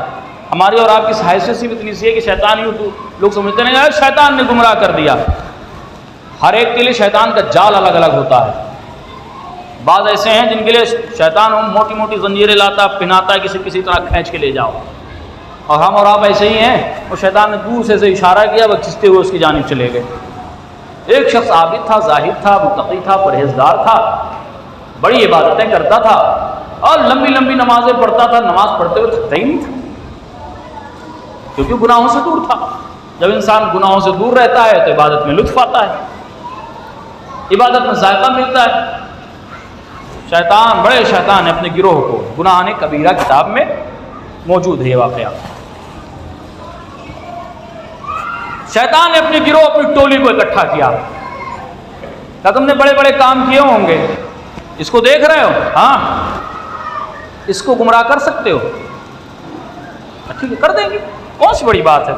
ہماری اور آپ کی حیثیت صرف اتنی سی ہے کہ شیطان یوں تو لوگ سمجھتے ہیں کہ شیطان نے گمراہ کر دیا۔ ہر ایک کے لیے شیطان کا جال الگ الگ ہوتا ہے۔ بعض ایسے ہیں جن کے لیے شیطان موٹی موٹی زنجیریں لاتا، پہناتا ہے، کسی طرح کھینچ کے لے جاؤ، اور ہم اور آپ ایسے ہی ہیں، وہ شیطان نے دور سے اشارہ کیا، وہ کھنچتے ہوئے اس کی جانب چلے گئے۔ ایک شخص عابد تھا، زاہد تھا، متقی تھا، پرہیزگار تھا، بڑی عبادتیں کرتا تھا اور لمبی لمبی نمازیں پڑھتا تھا، نماز پڑھتے ہوئے تھکتا ہی نہیں تھا کیونکہ گناہوں سے دور تھا۔ جب انسان گناہوں سے دور رہتا ہے تو عبادت میں لطف آتا ہے، عبادت میں ذائقہ ملتا ہے۔ شیطان، بڑے شیطان نے اپنے گروہ کو، گناہ کبیرہ کتاب میں موجود ہے یہ واقعہ، شیطان نے اپنے گروہ، اپنی ٹولی کو اکٹھا کیا، کہا تم نے بڑے بڑے کام کیے ہوں گے، اس کو دیکھ رہے ہو، ہاں اس کو گمراہ کر سکتے ہو، ٹھیک ہے کر دیں گے، کون سی بڑی بات ہے،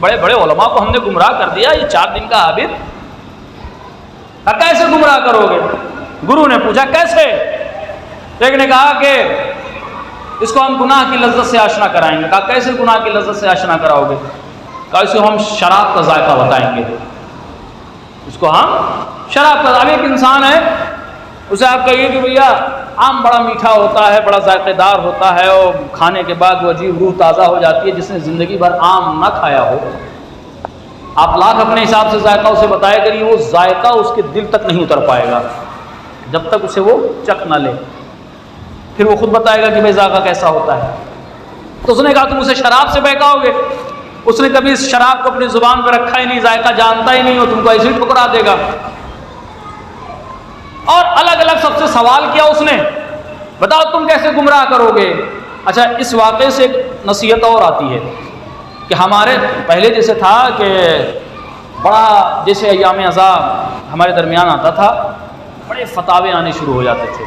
بڑے بڑے علماء کو ہم نے گمراہ کر دیا، یہ 4 دن کا عابد، کیسے گمراہ کرو گے؟ گرو نے پوچھا کیسے؟ ایک نے کہا کہ اس کو ہم گناہ کی لذت سے آشنا کرائیں گے۔ کہا کیسے گناہ کی لذت سے آشنا کراؤ گے؟ کہا اس کو ہم شراب کا ذائقہ بتائیں گے، اس کو ہم شراب کا، اب ایک انسان ہے اسے آپ کہیے کہ بھیا آم بڑا میٹھا ہوتا ہے، بڑا ذائقے دار ہوتا ہے، اور کھانے کے بعد وہ عجیب روح تازہ ہو جاتی ہے. جس نے زندگی بھر آم نہ کھایا ہو، آپ لاکھ اپنے حساب سے ذائقہ اسے بتایا کریے، وہ ذائقہ اس کے دل تک نہیں اتر پائے گا جب تک اسے وہ چکھ نہ لے. پھر وہ خود بتائے گا کہ بھائی ذائقہ کیسا ہوتا ہے. تو اس نے کہا تم اسے شراب سے بہکاؤ گے. اس نے کبھی اس شراب کو اپنی زبان پہ رکھا ہی نہیں، ذائقہ جانتا ہی نہیں، اور تم کو ایسے ہی ٹھکرا دے گا. اور الگ الگ سب سے سوال کیا اس نے، بتاؤ تم کیسے گمراہ کرو گے. اچھا، اس واقعے سے ایک نصیحت اور آتی ہے کہ ہمارے پہلے جیسے تھا کہ بڑا جیسے ایام عذاب ہمارے درمیان آتا تھا، بڑے فتاوے آنے شروع ہو جاتے تھے.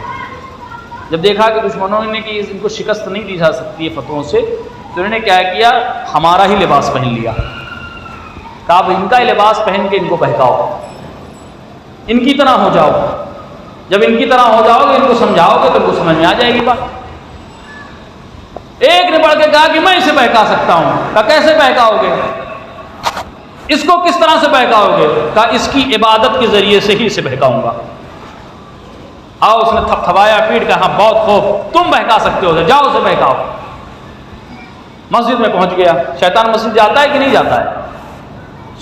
جب دیکھا کہ دشمنوں نے کہ ان کو شکست نہیں دی جا سکتی ہے فتووں سے، تو انہوں نے کیا کیا، ہمارا ہی لباس پہن لیا. کہا اب ان کا ہی لباس پہن کے ان کو بہکاؤ، ان کی طرح ہو جاؤ. جب ان کی طرح ہو جاؤ گے، ان کو سمجھاؤ گے تو ان کو سمجھ میں آ جائے گی بات. ایک نے بڑھ کے کہا کہ میں اسے بہکا سکتا ہوں. کہا کیسے بہکاؤ گے، اس کو کس طرح سے بہکاؤ گے. کہا اس کی عبادت کے ذریعے سے ہی اسے بہکاؤں گا. آؤ، اس نے تھپ تھپایا پیٹ کا، ہاں بہت خوب، تم بہکا سکتے ہو، جاؤ اسے بہکاؤ. مسجد میں پہنچ گیا. شیطان مسجد جاتا ہے کہ نہیں جاتا ہے؟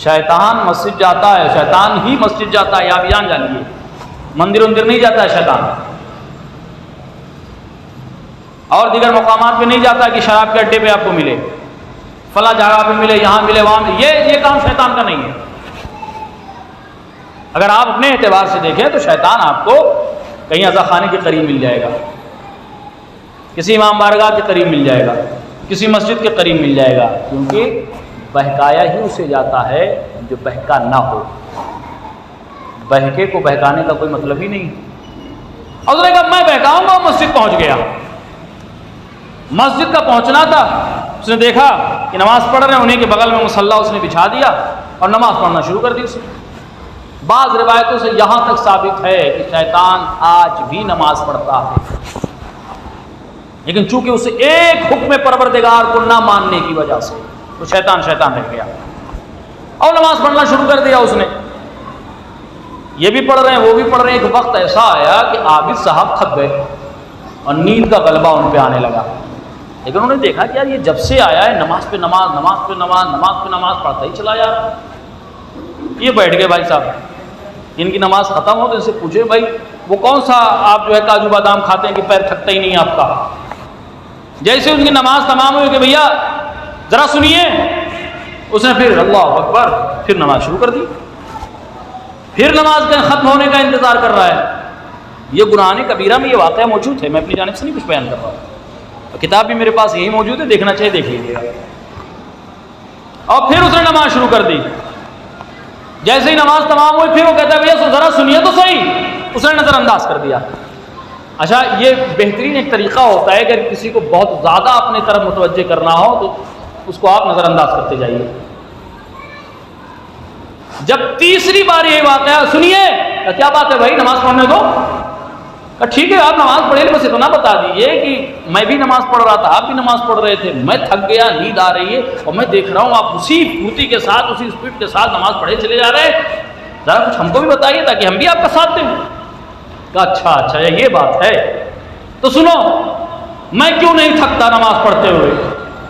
شیطان مسجد جاتا ہے، شیطان ہی مسجد جاتا ہے، آپ جان جانیے. مندر اندر نہیں جاتا ہے شیطان، اور دیگر مقامات پہ نہیں جاتا کہ شراب کے اڈے پہ آپ کو ملے، فلاں جگہ پہ ملے، یہاں ملے، وہاں ملے. یہ کام شیطان کا نہیں ہے. اگر آپ اپنے اعتبار سے دیکھیں تو شیطان آپ کو کہیں عزا خانے کے قریب مل جائے گا، کسی امام بارگاہ کے قریب مل جائے گا، کسی مسجد کے قریب مل جائے گا، کیونکہ بہکایا ہی اسے جاتا ہے جو بہکا نہ ہو. بہکے کو بہکانے کا کوئی مطلب ہی نہیں. اور اس نے کہا میں بہکاؤں گا. مسجد پہنچ گیا. مسجد کا پہنچنا تھا، اس نے دیکھا کہ نماز پڑھ رہے ہیں، انہیں کے بغل میں مصلی اس نے بچھا دیا اور نماز پڑھنا شروع کر دی. اس نے بعض روایتوں سے یہاں تک ثابت ہے کہ شیطان آج بھی نماز پڑھتا ہے، لیکن چونکہ اسے ایک حکم پروردگار کو نہ ماننے کی وجہ سے تو شیطان رہ گیا اور نماز پڑھنا شروع کر دیا. اس نے یہ بھی پڑھ رہے ہیں، وہ بھی پڑھ رہے ہیں. ایک وقت ایسا آیا کہ عابد صاحب تھک گئے اور نیند کا غلبہ ان پہ آنے لگا. لیکن انہوں نے دیکھا کہ یار یہ جب سے آیا ہے نماز پہ نماز، نماز پہ نماز، نماز پہ نماز پڑھتا ہی چلا جا رہا. یہ بیٹھ گئے بھائی صاحب، ان کی نماز ختم ہو تو ان سے پوچھے بھائی وہ کون سا آپ جو ہے کاجو بادام کھاتے ہیں کہ پیر تھکتا ہی نہیں آپ کا. جیسے ان کی نماز تمام ہوئی کہ بھیا ذرا سنیے، اس نے پھر اللہ اکبر، پھر نماز شروع کر دی. پھر نماز کا ختم ہونے کا انتظار کر رہا ہے. یہ گناہ کبیرہ میں یہ واقعہ موجود ہے، میں اپنی جانب سے نہیں کچھ بیان کر رہا ہوں، کتاب بھی میرے پاس یہی موجود ہے، دیکھنا چاہیے دیکھ لیجیے گا. اور پھر اس نے نماز شروع کر دی. جیسے ہی نماز تمام ہوئی پھر وہ کہتا ہے بھیا ذرا سنیے تو صحیح. اس نے نظر انداز کر دیا. اچھا، یہ بہترین ایک طریقہ ہوتا ہے کہ اگر کسی کو بہت زیادہ اپنے طرف متوجہ کرنا ہو تو اس کو آپ نظر انداز کرتے جائیے. جب تیسری بار یہ واقعہ سنیے، کیا بات ہے بھائی نماز پڑھنے دو. ٹھیک ہے آپ نماز پڑھیں، بس اتنا بتا دیجیے کہ میں بھی نماز پڑھ رہا تھا، آپ بھی نماز پڑھ رہے تھے، میں تھک گیا، نیند آ رہی ہے اور میں دیکھ رہا ہوں آپ اسی پھرتی کے ساتھ، اسی اسپیڈ کے ساتھ نماز پڑھے چلے جا رہے ہیں، ذرا کچھ ہم کو بھی بتائیے تاکہ ہم بھی آپ کا ساتھ دیں. کہا اچھا یہ بات ہے تو سنو، میں کیوں نہیں تھکتا نماز پڑھتے ہوئے.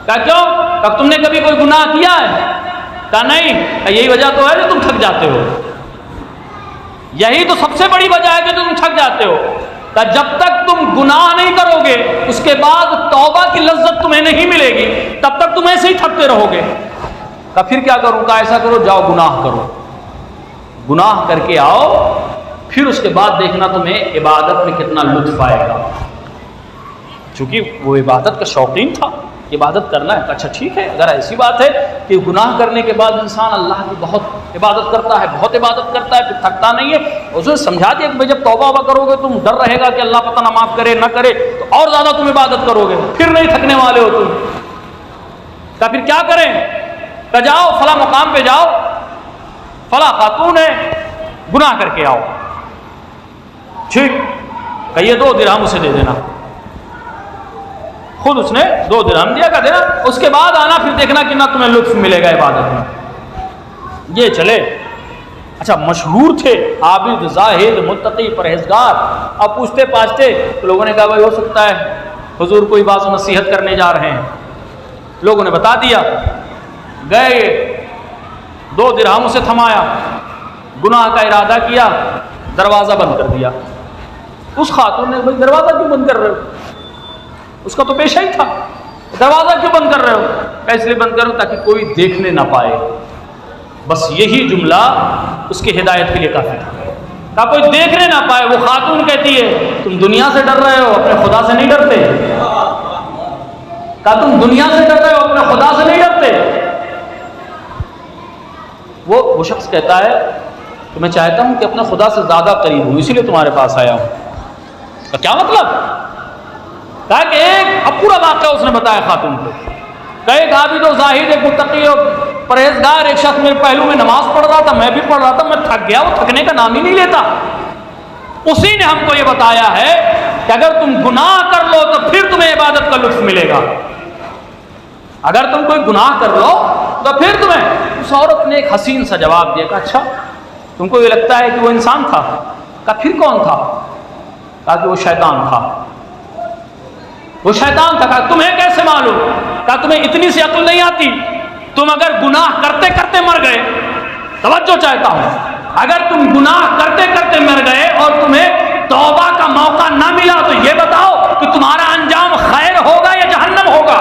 کہا کیوں؟ کہا تم نے کبھی کوئی گناہ کیا ہے؟ کہا نہیں. یہی وجہ تو ہے کہ تم تھک جاتے ہو، یہی تو سب سے بڑی وجہ ہے کہ تم تھک جاتے ہو. کہ جب تک تم گناہ نہیں کرو گے اس کے بعد توبہ کی لذت تمہیں نہیں ملے گی، تب تک تم ایسے ہی تھکتے رہو گے. کہ پھر کیا کروں؟ کہ ایسا کرو، جاؤ گناہ کرو، گناہ کر کے آؤ، پھر اس کے بعد دیکھنا تمہیں عبادت میں کتنا لطف آئے گا. چونکہ وہ عبادت کا شوقین تھا، عبادت کرنا ہے. اچھا ٹھیک ہے، اگر ایسی بات ہے کہ گناہ کرنے کے بعد انسان اللہ کی بہت عبادت کرتا ہے، بہت عبادت کرتا ہے، پھر تھکتا نہیں ہے، اس نے سمجھا دیا کہ جب توبہ کرو گے تم ڈر رہے گا کہ اللہ پتہ نہ معاف کرے نہ کرے تو اور زیادہ تم عبادت کرو گے، پھر نہیں تھکنے والے ہو تم. کہ پھر کیا کریں؟ کہ جاؤ فلاں مقام پہ جاؤ، فلاں خاتون ہے، گناہ کر کے آؤ. ٹھیک، کہ یہ 2 درہم اسے دے دینا. خود اس نے 2 درہم دیا. کا دینا، اس کے بعد آنا، پھر دیکھنا کتنا تمہیں لطف ملے گا عبادت میں. یہ چلے اچھا مشہور تھے، عابد، زاہد، متقی، پرہیزگار. اب پوچھتے پاچھتے تو لوگوں نے کہا بھائی ہو سکتا ہے حضور کوئی بعض نصیحت کرنے جا رہے ہیں. لوگوں نے بتا دیا، گئے 2 درہم سے تھمایا، گناہ کا ارادہ کیا، دروازہ بند کر دیا. اس خاتون نے بھائی دروازہ کیوں بند کر رہے ہو؟ اس کا تو پیشہ ہی تھا، دروازہ کیوں بند کر رہے ہو؟ کہ اس لیے بند کر رہے ہو تاکہ کوئی دیکھنے نہ پائے. بس یہی جملہ اس کی ہدایت کے لیے کافی تھا، کہ کوئی دیکھنے نہ پائے. وہ خاتون کہتی ہے تم دنیا سے ڈر رہے ہو، اپنے خدا سے نہیں ڈرتے؟ کہ تم دنیا سے ڈر رہے ہو، اپنے خدا سے نہیں ڈرتے؟ وہ شخص کہتا ہے کہ میں چاہتا ہوں کہ اپنے خدا سے زیادہ قریب ہوں، اسی لیے تمہارے پاس آیا ہوں. کیا مطلب؟ کہا کہ اب پورا واقعہ اس نے بتایا خاتون کو، کہ ایک عابد و زاہد، ایک متقی و پرہیزگار ایک شخص میرے پہلو میں نماز پڑھ رہا تھا، میں بھی پڑھ رہا تھا، میں تھک گیا، وہ تھکنے کا نام ہی نہیں لیتا. اسی نے ہم کو یہ بتایا ہے کہ اگر تم گناہ کر لو تو پھر تمہیں عبادت کا لطف ملے گا. اگر تم کوئی گناہ کر لو تو پھر تمہیں. اس عورت نے ایک حسین سا جواب دیا کہ اچھا تم کو یہ لگتا ہے کہ وہ انسان تھا؟ کہا پھر کون تھا؟ کہا کہ وہ شیطان تھا. وہ شیطان تھا. کہا تمہیں کیسے معلوم؟ کہا تمہیں اتنی سی عقل نہیں آتی؟ تم اگر گناہ کرتے کرتے مر گئے، توجہ چاہتا ہوں، اگر تم گناہ کرتے کرتے مر گئے اور تمہیں توبہ کا موقع نہ ملا تو یہ بتاؤ کہ تمہارا انجام خیر ہوگا یا جہنم ہوگا؟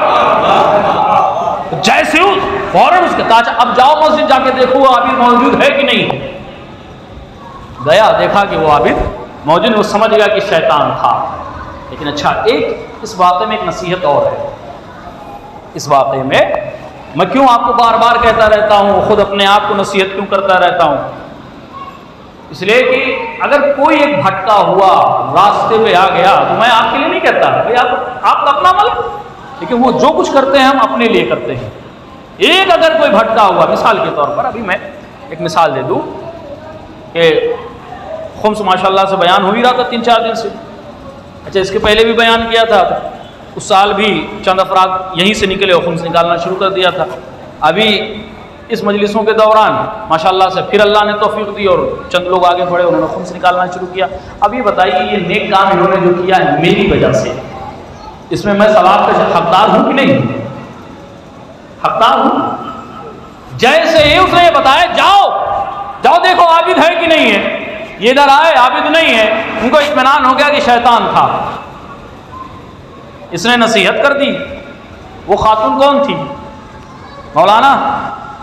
جیسے فوراً اس کے تاج اب جاؤ مسجد جا کے دیکھو وہ عابد موجود ہے کہ نہیں. گیا دیکھا کہ وہ عابد موجود، وہ سمجھ گیا کہ شیطان تھا. لیکن اچھا ایک اس واقعے میں ایک نصیحت اور ہے. اس واقعے میں کیوں آپ کو بار بار کہتا رہتا ہوں، خود اپنے آپ کو نصیحت کیوں کرتا رہتا ہوں؟ اس لیے کہ اگر کوئی ایک بھٹکا ہوا راستے پہ آ گیا تو میں آپ کے لیے نہیں کہتا بھائی آپ کا اپنا عمل ہے، لیکن وہ جو کچھ کرتے ہیں ہم اپنے لیے کرتے ہیں. ایک اگر کوئی بھٹکا ہوا، مثال کے طور پر ابھی میں ایک مثال دے دوں کہ خمس ماشاء اللہ سے بیان ہو ہی رہا تھا 3-4 دن سے. اچھا اس کے پہلے بھی بیان کیا تھا، اس سال بھی چند افراد یہیں سے نکلے اور خمس نکالنا شروع کر دیا تھا. ابھی اس مجلسوں کے دوران ماشاءاللہ سے پھر اللہ نے توفیق دی اور چند لوگ آگے بڑھے، انہوں نے خمس نکالنا شروع کیا. اب یہ بتائیے یہ نیک کام انہوں نے جو کیا ہے میری وجہ سے، اس میں ثواب کا حقدار ہوں کہ نہیں؟ حقدار ہوں. جیسے ہی اس نے یہ بتایا جاؤ دیکھو عابد ہے کہ نہیں ہے، یہ ادھر آئے عابد نہیں ہے، ان کو اطمینان ہو گیا کہ شیطان تھا. اس نے نصیحت کر دی. وہ خاتون کون تھی مولانا؟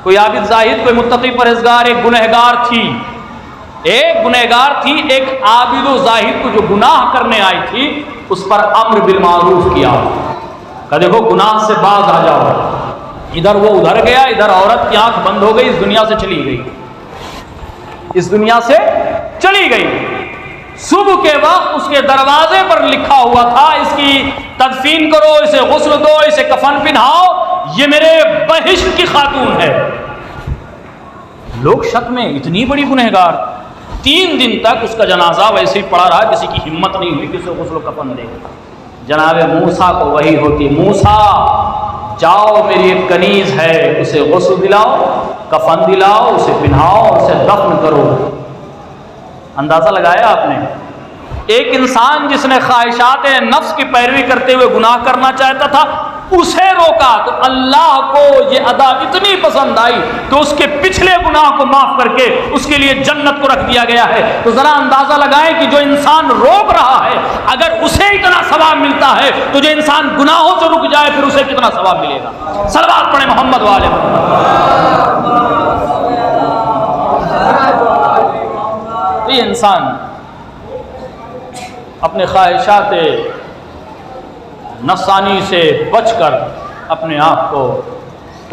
کوئی عابد زاہد، کوئی متقی پرہیزگار، ایک گنہگار تھی. ایک گنہگار تھی، ایک عابد و زاہد کو جو گناہ کرنے آئی تھی اس پر امر بالمعروف کیا کہ دیکھو گناہ سے باز آ جاؤ. ادھر وہ ادھر گیا، ادھر عورت کی آنکھ بند ہو گئی، اس دنیا سے چلی گئی، اس دنیا سے چلی گئی. صبح کے وقت اس کے دروازے پر لکھا ہوا تھا اس کی تدفین کرو، اسے غسل دو، اسے کفن پہناؤ، یہ میرے بہشت کی خاتون ہے. لوگ شک میں، اتنی بڑی گنہگار. 3 دن تک اس کا جنازہ ویسے ہی پڑا رہا، کسی کی ہمت نہیں ہوئی کہ اسے غسل و کفن دے. جناب موسیٰ کو وحی ہوتی، موسیٰ جاؤ میری ایک کنیز ہے، اسے غسل دلاؤ، کفن دلاؤ، اسے پہناؤ، اسے دفن کرو. اندازہ لگایا آپ نے؟ ایک انسان جس نے خواہشات نفس کی پیروی کرتے ہوئے گناہ کرنا چاہتا تھا اسے روکا تو اللہ کو یہ ادا اتنی پسند آئی کہ اس کے پچھلے گناہ کو معاف کر کے اس کے لیے جنت کو رکھ دیا گیا ہے. تو ذرا اندازہ لگائیں کہ جو انسان روک رہا ہے اگر اسے اتنا ثواب ملتا ہے تو جو انسان گناہوں سے رک جائے پھر اسے کتنا ثواب ملے گا. صلوات پڑھیں محمد والے محمد. تو یہ انسان اپنے خواہشات نفسانی سے بچ کر اپنے آپ کو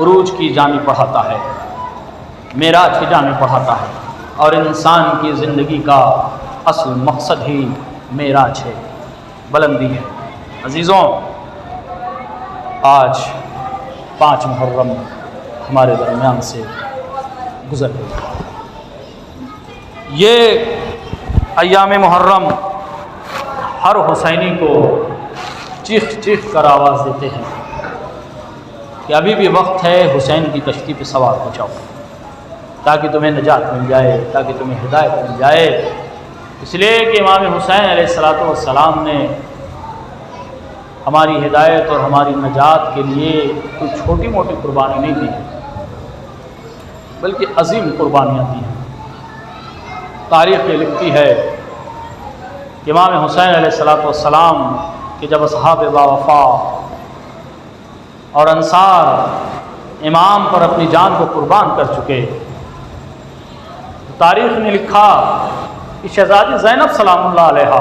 عروج کی جانب بڑھاتا ہے، معراج کی جانب بڑھاتا ہے. اور انسان کی زندگی کا اصل مقصد ہی معراج ہے، بلندی ہے. عزیزوں، آج 5 محرم ہمارے درمیان سے گزر گئی. یہ ایام محرم ہر حسینی کو چیخ چیخ کر آواز دیتے ہیں کہ ابھی بھی وقت ہے، حسین کی کشتی پہ سوار ہو جاؤ. تاکہ تمہیں نجات مل جائے، تاکہ تمہیں ہدایت مل جائے۔ اس لیے کہ امام حسین علیہ السلام نے ہماری ہدایت اور ہماری نجات کے لیے کوئی چھوٹی موٹی قربانی نہیں دی، بلکہ عظیم قربانیاں دی ہیں۔ تاریخ یہ لکھتی ہے کہ امام حسین علیہ السلام کہ جب اصحاب باوفا اور انصار امام پر اپنی جان کو قربان کر چکے، تاریخ نے لکھا کہ شہزادی زینب سلام اللہ علیہا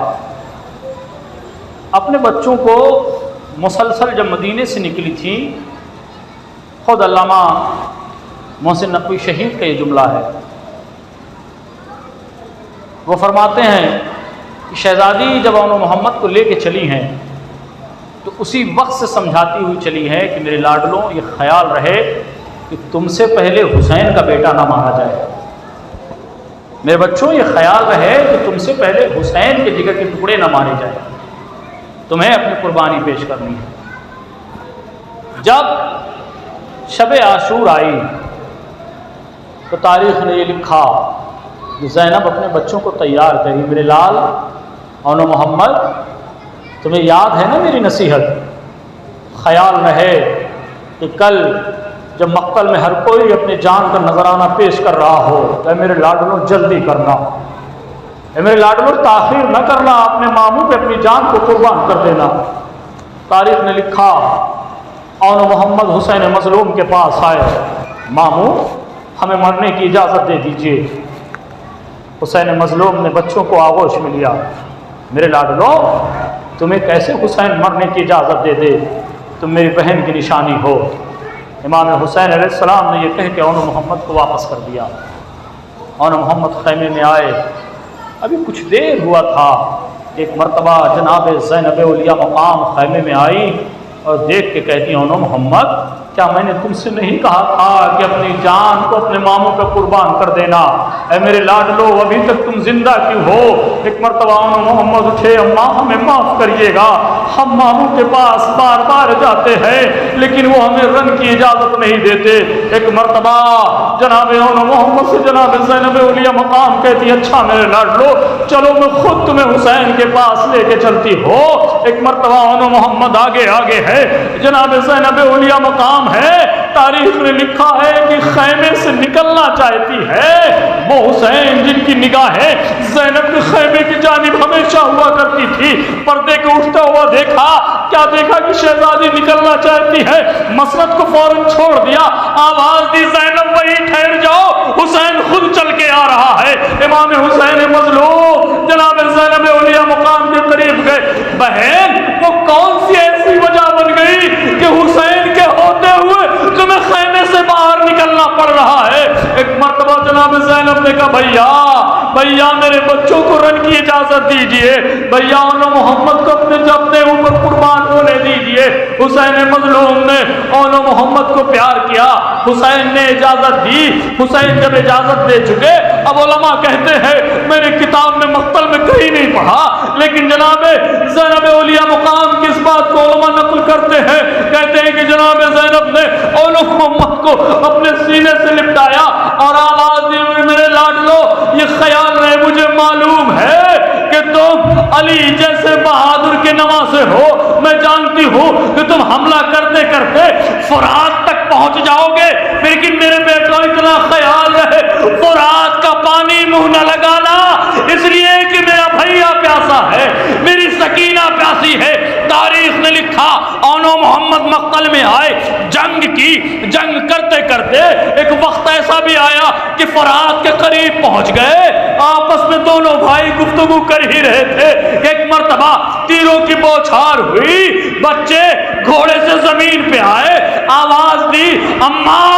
اپنے بچوں کو مسلسل جب مدینے سے نکلی تھی، خود علامہ محسن نقوی شہید کا یہ جملہ ہے، وہ فرماتے ہیں کہ شہزادی جب انو محمد کو لے کے چلی ہیں تو اسی وقت سے سمجھاتی ہوئی چلی ہے کہ میرے لاڈلوں یہ خیال رہے کہ تم سے پہلے حسین کا بیٹا نہ مارا جائے، میرے بچوں یہ خیال رہے کہ تم سے پہلے حسین کے جگر کے ٹکڑے نہ مارے جائیں، تمہیں اپنی قربانی پیش کرنی ہے۔ جب شب عاشور آئی تو تاریخ نے یہ لکھا کہ زینب اپنے بچوں کو تیار کری، میرے لال انو محمد تمہیں یاد ہے نا میری نصیحت، خیال رہے کہ کل جب مقتل میں ہر کوئی اپنی جان کا نذرانہ پیش کر رہا ہو، اے میرے لاڈلوں جلدی کرنا، اے میرے لاڈلوں تاخیر نہ کرنا، اپنے ماموں پہ اپنی جان کو قربان کر دینا۔ تاریخ نے لکھا انو محمد حسین مظلوم کے پاس آئے، ماموں ہمیں مرنے کی اجازت دے دیجیے۔ حسین مظلوم نے بچوں کو آغوش میں لیا، میرے لاڈلوں تمہیں کیسے حسین مرنے کی اجازت دے دے، تم میری بہن کی نشانی ہو۔ امام حسین علیہ السلام نے یہ کہہ کے انو محمد کو واپس کر دیا۔ انو محمد خیمے میں آئے، ابھی کچھ دیر ہوا تھا، ایک مرتبہ جناب زینب اولیاء مقام خیمے میں آئی اور دیکھ کے کہتی انو محمد کیا میں نے تم سے نہیں کہا تھا کہ اپنی جان کو اپنے ماموں پہ قربان کر دینا؟ اے میرے لاڈلو ابھی تک تم زندہ کیوں ہو؟ ایک مرتبہ انو محمد اٹھے، اماں ہمیں معاف کریے گا، ہم ماموں کے پاس بار بار جاتے ہیں لیکن وہ ہمیں رن کی اجازت نہیں دیتے۔ ایک مرتبہ جناب انو محمد سے جناب زینب اولیاء مقام کہتی اچھا میرے لاڈلو چلو میں خود تمہیں حسین کے پاس لے کے چلتی ہو۔ ایک مرتبہ انو محمد آگے آگے ہے، جناب زینب اولیاء مقام ہے، تاریخ نے لکھا ہے کہ خیمے سے نکلنا چاہتی ہے، وہ حسین جن کی نگاہیں زینب کے خیمے کی جانب ہمیشہ ہوا کرتی تھی، پردے کو اٹھتا ہوا دیکھا، کیا دیکھا کہ شہزادی نکلنا چاہتی ہے، مسرت کو فوراً چھوڑ دیا، آواز دی زینب وہی ٹھہر جاؤ، حسین خود چل کے آ رہا ہے۔ امام حسین مظلوم جناب زینب اولیاء مقام کے قریب گئے، بہن وہ کون سی ایسی وجہ بن گئی کہ حسین کے ہوتے ہوئے تمہیں خیمے سے باہر نکلنا پڑ رہا ہے؟ ایک مرتبہ جناب زینب نے کہا بھیا میرے بچوں کو رن کی اجازت دیجئے، بھیا انو محمد کو اپنے جبنے اوپر قربان ہونے دیجئے۔ حسین مظلوم نے انو محمد کو پیار کیا، حسین نے اجازت دی، حسین جب اجازت دے چکے، اب علماء کہتے ہیں میں نے کتاب میں مقتل میں کہیں نہیں پڑھا لیکن جناب زینب اولیاء مقام کی اس بات کو علماء نقل کرتے ہیں، کہتے ہیں کہ جناب زینب نے انو محمد کو اپنے سینے سے لپٹایا اور آواز دی میرے لاڈلو یہ خیال رہے مجھے معلوم ہے کہ تم علی جیسے بہادر کے نواسے ہو، میں جانتی ہوں کہ تم حملہ کرتے کرتے فرات تک پہنچ جاؤ گے، لیکن میرے بیٹوں اتنا خیال رہے فرات کا پانی منہ نہ لگانا، اس لیے کہ میرا بھیا پیاسا ہے، میری سکینہ پیاسی ہے۔ تاریخ نے لکھا انو محمد مقتل میں آئے، جنگ کی، جنگ کرتے کرتے ایک وقت ایسا بھی آیا کہ فرات کے قریب پہنچ گئے، آپس میں دونوں بھائی گفتگو کر ہی رہے تھے، ایک مرتبہ تیروں کی بوچھار ہوئی، بچے گھوڑے سے زمین پہ آئے، آواز دی اماں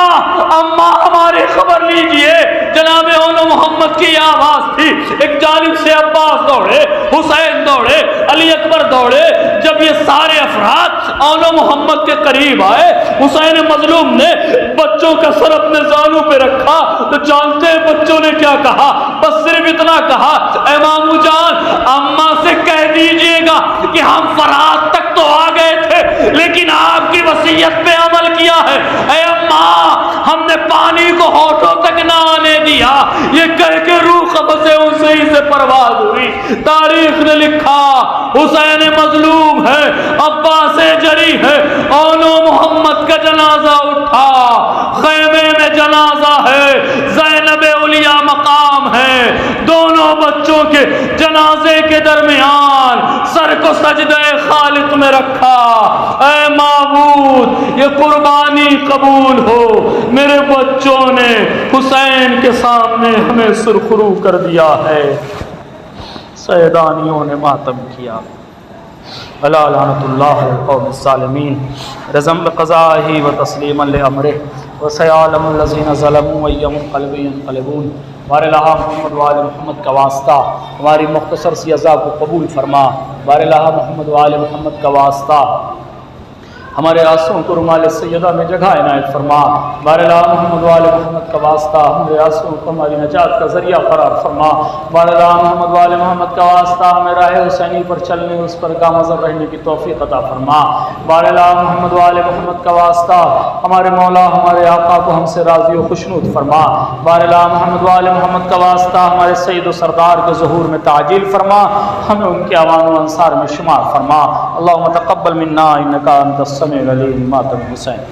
ہماری خبر لیجئے، جناب انو محمد کی آواز تھی، ایک جانب سے عباس دوڑے، حسین دوڑے، علی اکبر دوڑے، جب یہ سارے افراد انو محمد کے قریب آئے، حسین مظلوم نے بچوں کا سر اپنے زانوں پہ رکھا تو جانتے ہیں بچوں نے کیا کہا؟ بس صرف اتنا کہا اے مامو جان اماں سے کہہ دیجئے گا کہ ہم فرات تک تو آ گئے تھے لیکن آپ کی وصیت پہ عمل کیا ہے، اے اماں ہم نے پانی کو ہونٹوں تک نہ آنے دیا، یہ کہہ کے روح قبض اسی سے پرواز ہوئی۔ تاریخ نے لکھا حسین مظلوم ہے، عباس جری ہے، اونو محمد کا جنازہ اٹھا، خیمے میں جنازہ ہے، زینب اولیاء مقام ہے، دونوں بچوں کے جنازے کے درمیان سر کو سجدہ خالق میں رکھا، اے معبود یہ قربانی قبول ہو، میرے بچوں نے حسین کے سامنے ہمیں سرخرو کر دیا ہے۔ سیدانیوں نے ماتم کیا۔ الا لعنت اللہ القوم الظالمین، رضا بقضائہ و تسلیما لامرہ، وسيعلم الذين ظلموا أي منقلب ينقلبون۔ ہمارے الہ محمد وآل محمد کا واسطہ ہماری مختصر سی عزا کو قبول فرما، ہمارے الہ محمد وآل محمد کا واسطہ ہمارے آنسوؤں کو رومال سیدہ میں جگہ عنایت فرما، ہمارے الہ محمد وآل محمد کا واسطہ ہمارے آنسوؤں کو ہماری نجات کا ذریعہ قرار فرما، ہمارے الہ محمد وآل محمد کا واسطہ ہمیں راہ حسینی پر چلنے، اس پر گامزن رہنے کی توفیق عطا فرما، ہمارے الہ محمد وآل محمد کا واسطہ ہمارے مولا ہمارے آقا کو ہم سے راضی و خوشنود فرما، ہمارے الہ محمد وآل محمد کا واسطہ ہمارے سید و سردار کے ظہور میں تعجیل فرما، ہمیں ان کے عوان و انصار میں شمار فرما۔ اللہم تقبل منا انکا انت السمیع العلیم، ماتم حسین۔